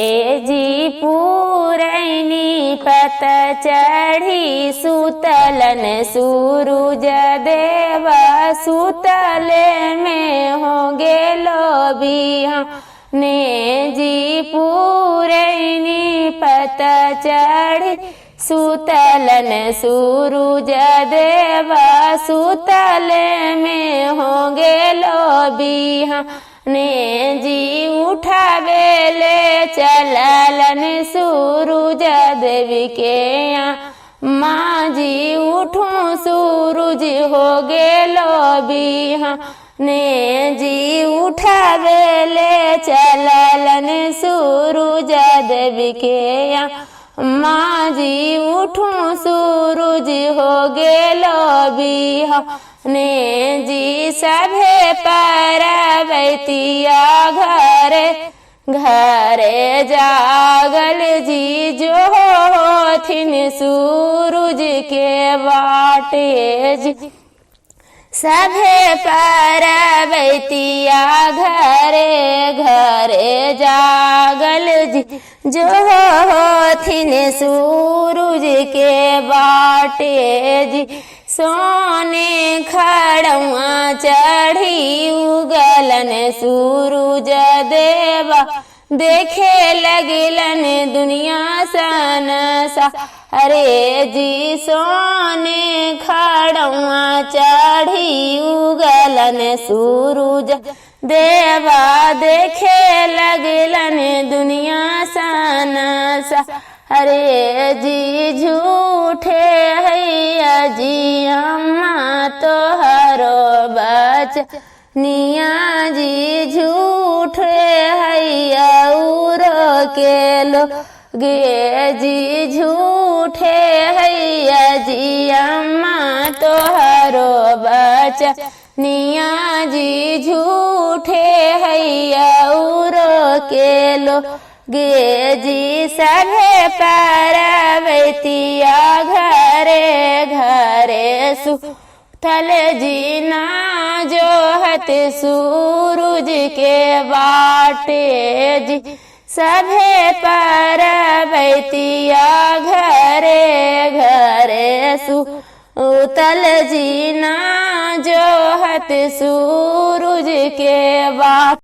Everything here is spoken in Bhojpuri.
ए जी पूरैनी पत चढ़ी सुतलन सूरुज देव सुतले में हो गेलो बिहा ने जी पूरैनी पत चढ़ी सुतलन सूरुज देव सुतले में हो गेलो बिहा ने जी उठावेले चललन सूरुज देवी के यहाँ माँ जी उठूं सूरुज हो गेलो बिहा ने जी उठावेले चललन सूरुज देवी के यहाँ माँ जी उठूं सूरुज हो गेलो बिहा ने जी सभे पार्वतिया घरे घरे जागल जी जो होथिन सूरुज के बाटे जी सभे पार्वतिया घरे घरे जागल जी जो होथिन सूरुज के बाटे जी सोने खड़ुआ चढ़ी उगलन सूरुज देवा देखे लगलन दुनिया सनसा अरे जी सोने खड़ुआ चढ़ी उगलन सूरुज देवा देखे लगलन दुनिया सनसा अरे जी झूठे हैया जी अम्मा तोहरो बचनिया जी झूठे हैया उरो के लो गे जी झूठे हैया जी अम्मा तोहरो बचनिया जी झूठे हैया उरो के लो गे जी सभे पार्वतिया घरे घरे सुतल जी ना जोहत सूरुज के बाटे जी सभे पार्वतिया घरे घरे सुतल जी ना जोहत सूरुज के बाटे।